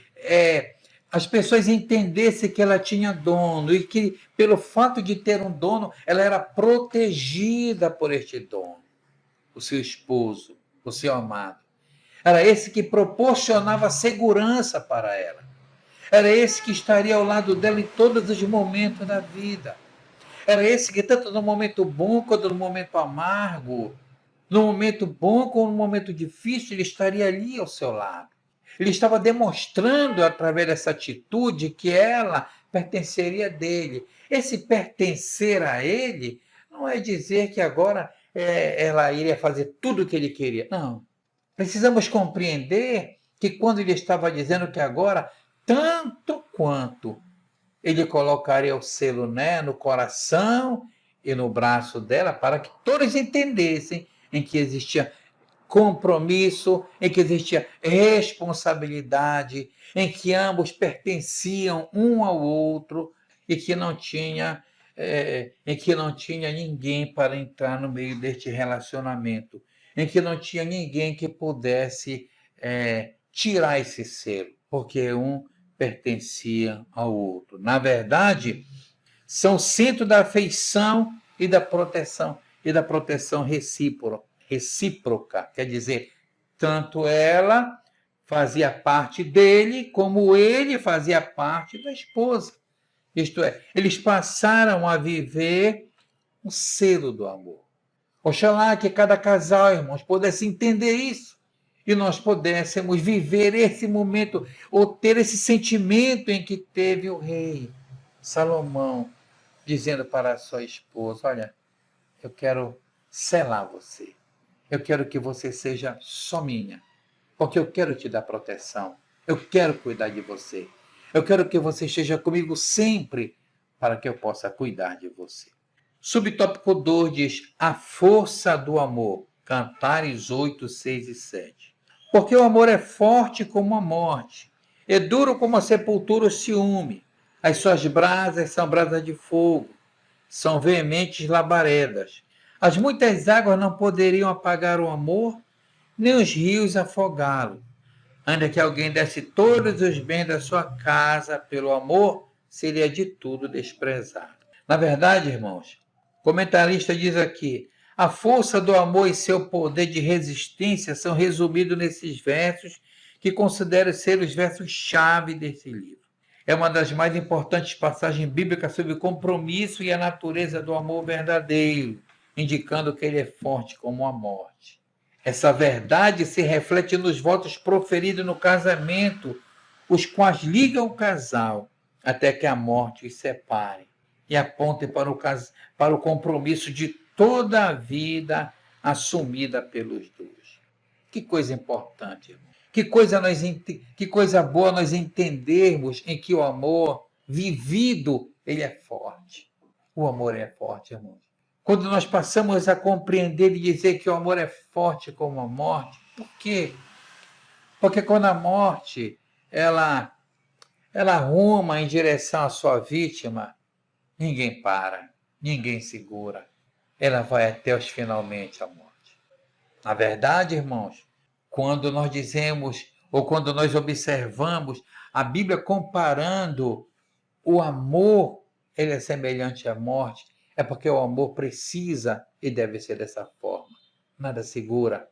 as pessoas entendessem que ela tinha dono e que, pelo fato de ter um dono, ela era protegida por este dono, o seu esposo, o seu amado. Era esse que proporcionava segurança para ela. Era esse que estaria ao lado dela em todos os momentos da vida. Era esse que, tanto no momento bom quanto no momento amargo, no momento bom como no momento difícil, ele estaria ali ao seu lado. Ele estava demonstrando, através dessa atitude, que ela pertenceria a dele. Esse pertencer a ele não é dizer que agora ela iria fazer tudo o que ele queria. Não. Precisamos compreender que quando ele estava dizendo que agora, tanto quanto ele colocaria o selo, né, no coração e no braço dela, para que todos entendessem em que existia compromisso, em que existia responsabilidade, em que ambos pertenciam um ao outro e que não tinha, em que não tinha ninguém para entrar no meio deste relacionamento, em que não tinha ninguém que pudesse tirar esse selo, porque um pertencia ao outro. Na verdade, são centro da afeição e da proteção recíproca. Quer dizer, tanto ela fazia parte dele, como ele fazia parte da esposa. Isto é, eles passaram a viver o selo do amor. Oxalá que cada casal, irmãos, pudesse entender isso e nós pudéssemos viver esse momento ou ter esse sentimento em que teve o rei Salomão, dizendo para a sua esposa: olha, eu quero selar você. Eu quero que você seja só minha, porque eu quero te dar proteção. Eu quero cuidar de você. Eu quero que você esteja comigo sempre para que eu possa cuidar de você. Subtópico 2 diz: a força do amor. Cantares 8, 6 e 7. Porque o amor é forte como a morte, é duro como a sepultura o ciúme. As suas brasas são brasas de fogo, são veementes labaredas. As muitas águas não poderiam apagar o amor, nem os rios afogá-lo. Ainda que alguém desse todos os bens da sua casa pelo amor, seria de tudo desprezado. Na verdade, irmãos, o comentarista diz aqui: a força do amor e seu poder de resistência são resumidos nesses versos, que considero ser os versos-chave desse livro. É uma das mais importantes passagens bíblicas sobre o compromisso e a natureza do amor verdadeiro, indicando que ele é forte como a morte. Essa verdade se reflete nos votos proferidos no casamento, os quais ligam o casal até que a morte os separe e apontem para o compromisso de toda a vida assumida pelos dois. Que coisa importante, irmão. Que coisa boa nós entendermos em que o amor vivido, ele é forte. O amor é forte, irmãos. Quando nós passamos a compreender e dizer que o amor é forte como a morte, por quê? Porque quando a morte, ela arruma em direção à sua vítima, ninguém para, ninguém segura. Ela vai até os finalmente a morte. Na verdade, irmãos, quando nós dizemos, ou quando nós observamos a Bíblia comparando o amor, ele é semelhante à morte, é porque o amor precisa e deve ser dessa forma. Nada segura.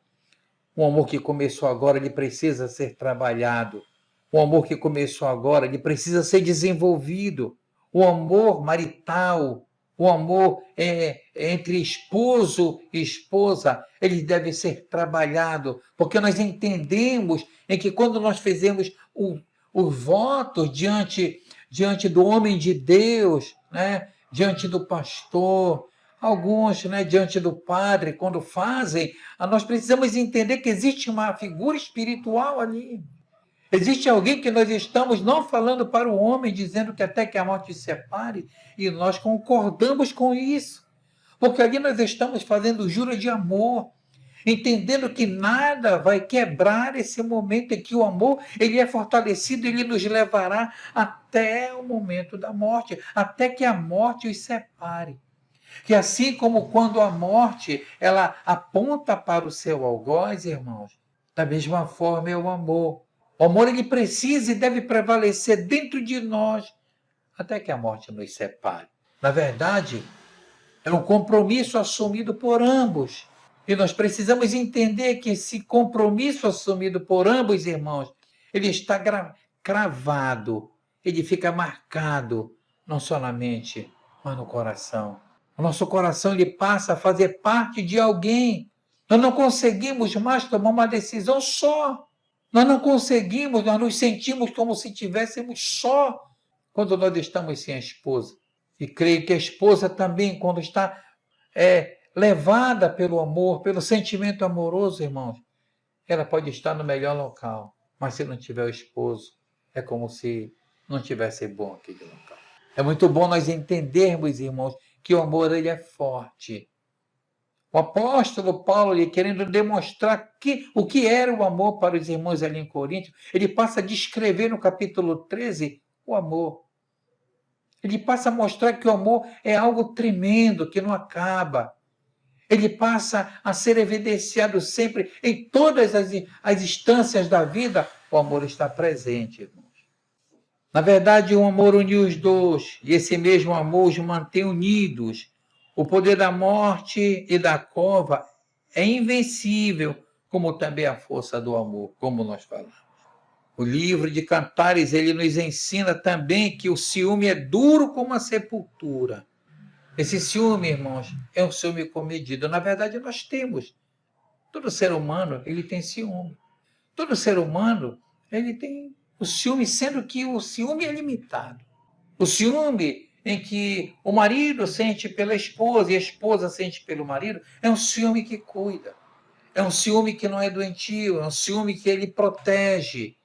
O amor que começou agora, ele precisa ser trabalhado. O amor que começou agora, ele precisa ser desenvolvido. o amor marital, o amor entre esposo e esposa, ele deve ser trabalhado, porque nós entendemos em que quando nós fizemos o voto diante do homem de Deus, né, diante do pastor, alguns, né, diante do padre, quando fazem, nós precisamos entender que existe uma figura espiritual ali. Existe alguém que nós estamos não falando para o homem, dizendo que até que a morte se separe, e nós concordamos com isso. Porque ali nós estamos fazendo jura de amor, entendendo que nada vai quebrar esse momento em que o amor ele é fortalecido, ele nos levará até o momento da morte, até que a morte os separe. Que assim como quando a morte ela aponta para o seu algoz, irmãos, da mesma forma é o amor. O amor ele precisa e deve prevalecer dentro de nós até que a morte nos separe. Na verdade, é um compromisso assumido por ambos. E nós precisamos entender que esse compromisso assumido por ambos, irmãos, ele está cravado, ele fica marcado, não só na mente, mas no coração. O nosso coração ele passa a fazer parte de alguém. Nós não conseguimos mais tomar uma decisão só. Nós não conseguimos, nós nos sentimos como se estivéssemos só quando nós estamos sem a esposa. E creio que a esposa também, quando está levada pelo amor, pelo sentimento amoroso, irmãos, ela pode estar no melhor local, mas se não tiver o esposo, é como se não tivesse bom aquele local. É muito bom nós entendermos, irmãos, que o amor ele é forte. O apóstolo Paulo, ele, querendo demonstrar o que era o amor para os irmãos ali em Corinto, ele passa a descrever no capítulo 13 o amor. Ele passa a mostrar que o amor é algo tremendo, que não acaba. Ele passa a ser evidenciado sempre, em todas as instâncias da vida, o amor está presente, irmãos. Na verdade, o amor uniu os dois, e esse mesmo amor os mantém unidos. O poder da morte e da cova é invencível, como também a força do amor, como nós falamos. O livro de Cantares, ele nos ensina também que o ciúme é duro como a sepultura. Esse ciúme, irmãos, é um ciúme comedido. Na verdade, nós temos. Todo ser humano, ele tem ciúme. Todo ser humano, ele tem o ciúme, sendo que o ciúme é limitado. O ciúme em que o marido sente pela esposa e a esposa sente pelo marido, é um ciúme que cuida. É um ciúme que não é doentio, é um ciúme que ele protege.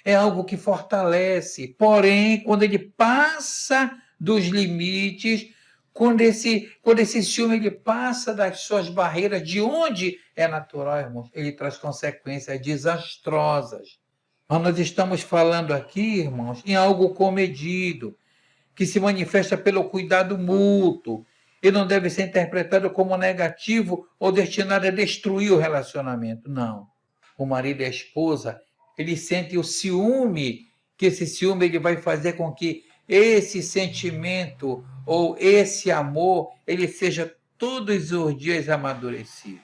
É algo que fortalece. Porém, quando ele passa dos limites, quando esse ciúme ele passa das suas barreiras, de onde é natural, irmãos, ele traz consequências desastrosas. Mas nós estamos falando aqui, irmãos, em algo comedido, que se manifesta pelo cuidado mútuo, e não deve ser interpretado como negativo ou destinado a destruir o relacionamento. Não. O marido e a esposa, eles sentem o ciúme, que esse ciúme ele vai fazer com que esse sentimento ou esse amor, ele seja todos os dias amadurecido.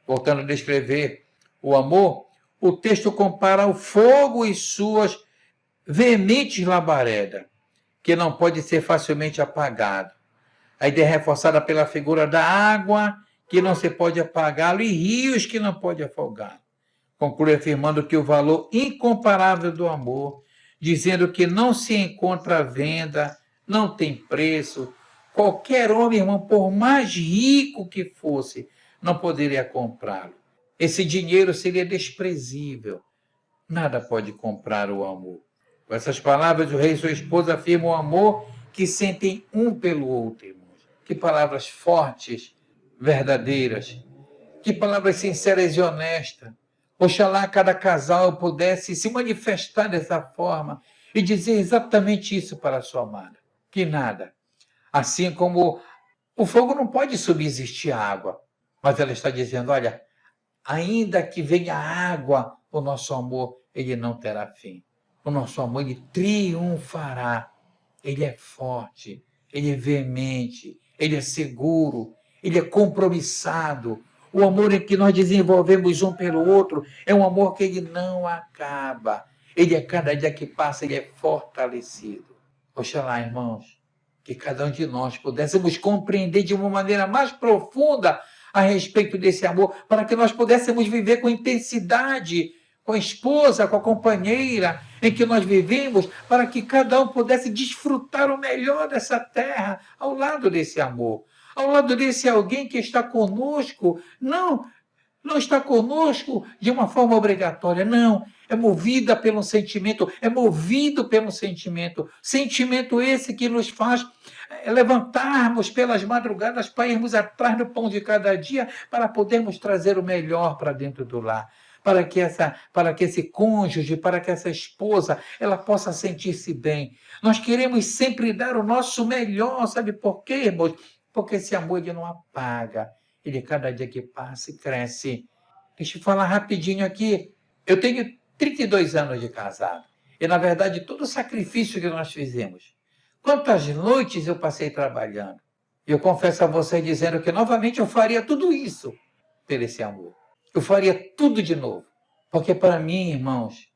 Voltando a descrever o amor, o texto compara o fogo e suas veementes labaredas, que não pode ser facilmente apagado. A ideia é reforçada pela figura da água, que não se pode apagá-lo, e rios que não pode afogá-lo. Conclui afirmando que o valor incomparável do amor, dizendo que não se encontra à venda, não tem preço. Qualquer homem, irmão, por mais rico que fosse, não poderia comprá-lo. Esse dinheiro seria desprezível. Nada pode comprar o amor. Com essas palavras, o rei e sua esposa afirmam o amor que sentem um pelo outro, irmãos. Que palavras fortes, verdadeiras. Que palavras sinceras e honestas. Oxalá cada casal pudesse se manifestar dessa forma e dizer exatamente isso para a sua amada. Que nada. Assim como o fogo não pode subsistir a água, mas ela está dizendo, olha, ainda que venha água, o nosso amor, ele não terá fim. O nosso amor, ele triunfará. Ele é forte, ele é veemente, ele é seguro, ele é compromissado. O amor em que nós desenvolvemos um pelo outro é um amor que ele não acaba. Ele, a cada dia que passa, ele é fortalecido. Oxalá, irmãos, que cada um de nós pudéssemos compreender de uma maneira mais profunda a respeito desse amor, para que nós pudéssemos viver com intensidade, com a esposa, com a companheira em que nós vivemos, para que cada um pudesse desfrutar o melhor dessa terra ao lado desse amor, ao lado desse alguém que está conosco, não está conosco de uma forma obrigatória, não. É movida pelo sentimento, é movido pelo sentimento. Sentimento esse que nos faz levantarmos pelas madrugadas para irmos atrás do pão de cada dia, para podermos trazer o melhor para dentro do lar. Para que esse cônjuge, para que essa esposa, ela possa sentir-se bem. Nós queremos sempre dar o nosso melhor, sabe por quê, irmãos? Porque esse amor ele não apaga. Ele, cada dia que passa, cresce. Deixa eu falar rapidinho aqui. Eu tenho 32 anos de casado. E, na verdade, todo o sacrifício que nós fizemos. Quantas noites eu passei trabalhando. Eu confesso a você dizendo que, novamente, eu faria tudo isso por esse amor. Eu faria tudo de novo. Porque, para mim, irmãos,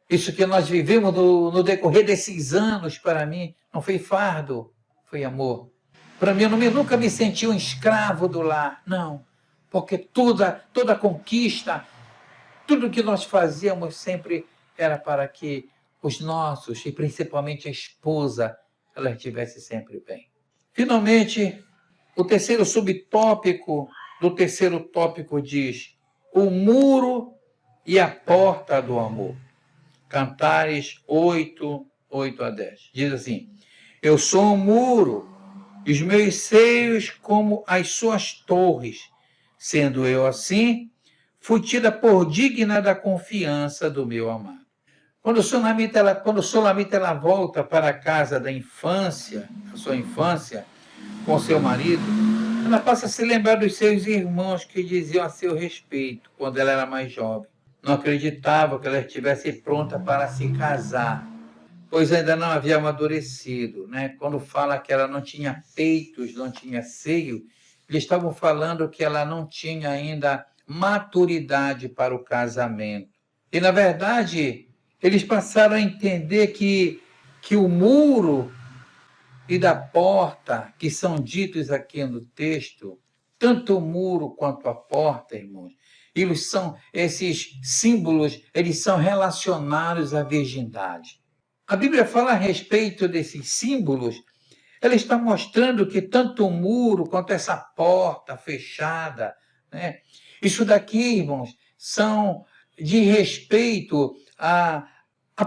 isso que nós vivemos no decorrer desses anos, para mim, não foi fardo, foi amor. Para mim, eu nunca me senti um escravo do lar, não. Porque toda conquista, tudo que nós fazíamos sempre era para que os nossos, e principalmente a esposa, ela estivesse sempre bem. Finalmente, o terceiro subtópico do terceiro tópico diz: o muro e a porta do amor. Cantares 8, 8 a 10. Diz assim: eu sou um muro, e os meus seios como as suas torres. Sendo eu assim, fui tida por digna da confiança do meu amado. Quando Sulamita ela volta para a casa da infância, a sua infância, com seu marido, ela passa a se lembrar dos seus irmãos que diziam a seu respeito, quando ela era mais jovem. Não acreditava que ela estivesse pronta para se casar, pois ainda não havia amadurecido, né? Quando fala que ela não tinha peitos, não tinha seio, eles estavam falando que ela não tinha ainda maturidade para o casamento. E, na verdade, eles passaram a entender que o muro e da porta, que são ditos aqui no texto, tanto o muro quanto a porta, irmãos, esses símbolos, eles são relacionados à virgindade. A Bíblia fala a respeito desses símbolos. Ela está mostrando que tanto o muro quanto essa porta fechada, né? Isso daqui, irmãos, são de respeito à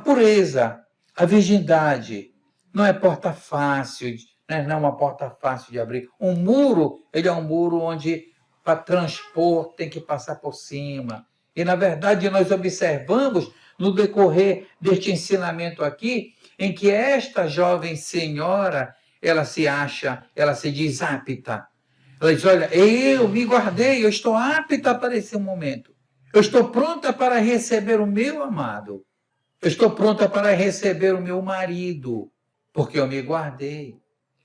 pureza, à virgindade. Não é porta fácil, né? Não é uma porta fácil de abrir. Um muro, ele é um muro onde para transpor tem que passar por cima. E, na verdade, nós observamos no decorrer deste ensinamento aqui, em que esta jovem senhora, ela se diz apta. Ela diz: olha, eu me guardei, eu estou apta para esse momento. Eu estou pronta para receber o meu amado. Eu estou pronta para receber o meu marido, porque eu me guardei.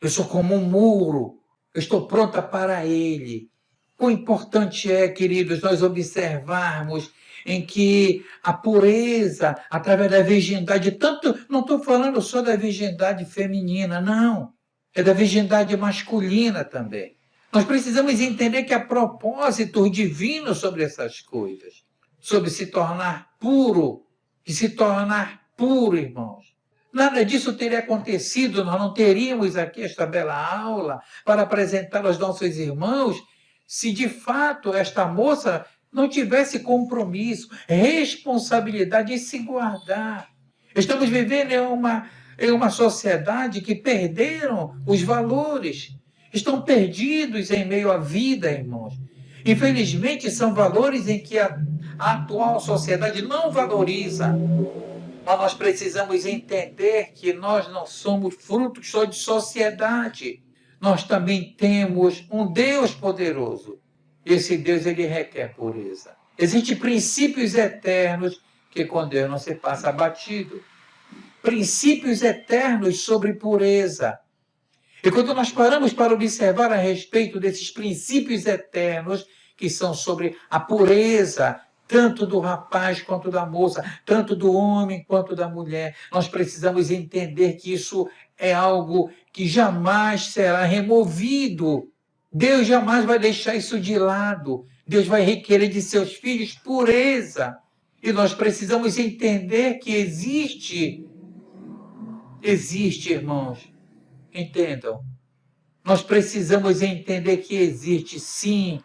Eu sou como um muro. Eu estou pronta para ele. Quão importante é, queridos, nós observarmos em que a pureza, através da virgindade, tanto, não estou falando só da virgindade feminina, não. É da virgindade masculina também. Nós precisamos entender que há propósitos divinos sobre essas coisas, sobre se tornar puro, e se tornar puro, irmãos. Nada disso teria acontecido, nós não teríamos aqui esta bela aula para apresentar aos nossos irmãos, se de fato esta moça não tivesse compromisso, responsabilidade em se guardar. Estamos vivendo em uma sociedade que perderam os valores, estão perdidos em meio à vida, irmãos. Infelizmente, são valores em que a atual sociedade não valoriza. Mas nós precisamos entender que nós não somos frutos só de sociedade. Nós também temos um Deus poderoso. Esse Deus, ele requer pureza. Existem princípios eternos que com Deus não se passa abatido. Princípios eternos sobre pureza. E quando nós paramos para observar a respeito desses princípios eternos, que são sobre a pureza, tanto do rapaz quanto da moça, tanto do homem quanto da mulher, nós precisamos entender que isso é algo que jamais será removido. Deus jamais vai deixar isso de lado. Deus vai requerer de seus filhos pureza. E nós precisamos entender que existe, irmãos, entendam. Nós precisamos entender que existe, sim,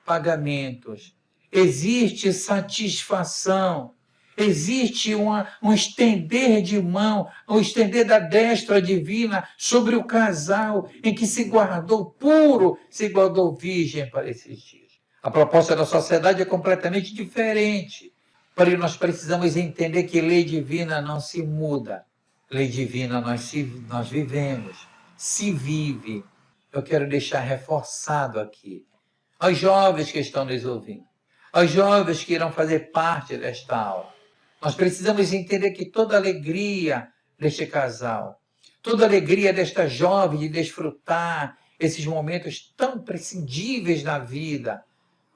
pagamentos. Existe satisfação. Existe um estender de mão, um estender da destra divina sobre o casal em que se guardou puro, se guardou virgem para esses dias. A proposta da sociedade é completamente diferente. Porém, nós precisamos entender que lei divina não se muda. Lei divina nós vivemos, se vive. Eu quero deixar reforçado aqui. Aos jovens que estão nos ouvindo, aos jovens que irão fazer parte desta aula, nós precisamos entender que toda alegria deste casal, toda alegria desta jovem de desfrutar esses momentos tão prescindíveis na vida,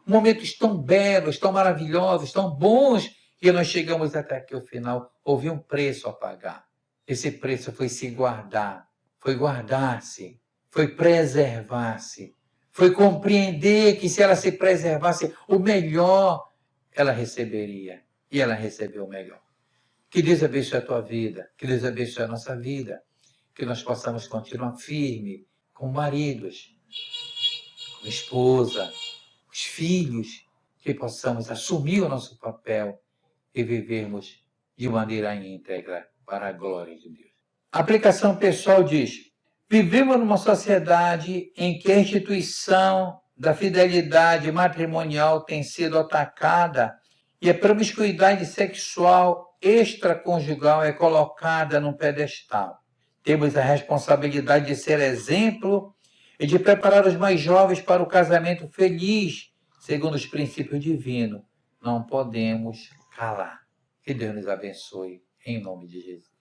momentos tão belos, tão maravilhosos, tão bons, que nós chegamos até aqui ao final, houve um preço a pagar. Esse preço foi se guardar, foi guardar-se, foi preservar-se, foi compreender que se ela se preservasse, o melhor ela receberia. E ela recebeu o melhor. Que Deus abençoe a tua vida, que Deus abençoe a nossa vida, que nós possamos continuar firme com maridos, com esposa, os filhos, que possamos assumir o nosso papel e vivermos de maneira íntegra para a glória de Deus. A aplicação pessoal diz: vivemos numa sociedade em que a instituição da fidelidade matrimonial tem sido atacada e a promiscuidade sexual extraconjugal é colocada num pedestal. Temos a responsabilidade de ser exemplo e de preparar os mais jovens para o casamento feliz, segundo os princípios divinos. Não podemos calar. Que Deus nos abençoe, em nome de Jesus.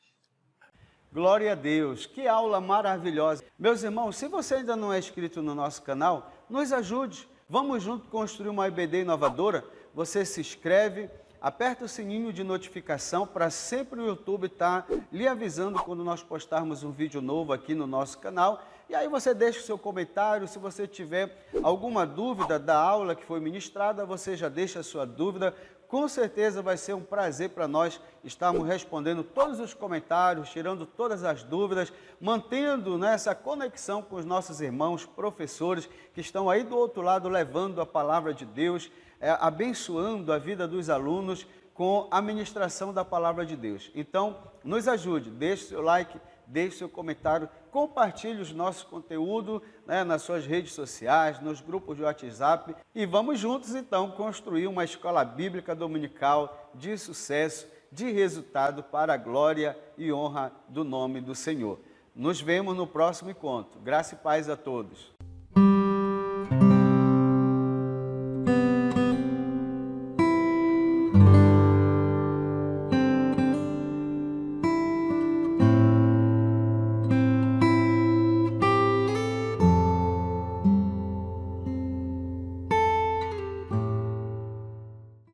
Glória a Deus, que aula maravilhosa. Meus irmãos, se você ainda não é inscrito no nosso canal, nos ajude. Vamos junto construir uma IBD inovadora. Você se inscreve, aperta o sininho de notificação para sempre o YouTube estar lhe avisando quando nós postarmos um vídeo novo aqui no nosso canal. E aí você deixa o seu comentário, se você tiver alguma dúvida da aula que foi ministrada, você já deixa a sua dúvida. Com certeza vai ser um prazer para nós estarmos respondendo todos os comentários, tirando todas as dúvidas, mantendo essa conexão com os nossos irmãos professores que estão aí do outro lado levando a palavra de Deus, abençoando a vida dos alunos com a ministração da palavra de Deus. Então, nos ajude, deixe seu like, deixe seu comentário, compartilhe os nossos conteúdos nas suas redes sociais, nos grupos de WhatsApp e vamos juntos então construir uma escola bíblica dominical de sucesso, de resultado para a glória e honra do nome do Senhor. Nos vemos no próximo encontro. Graça e paz a todos.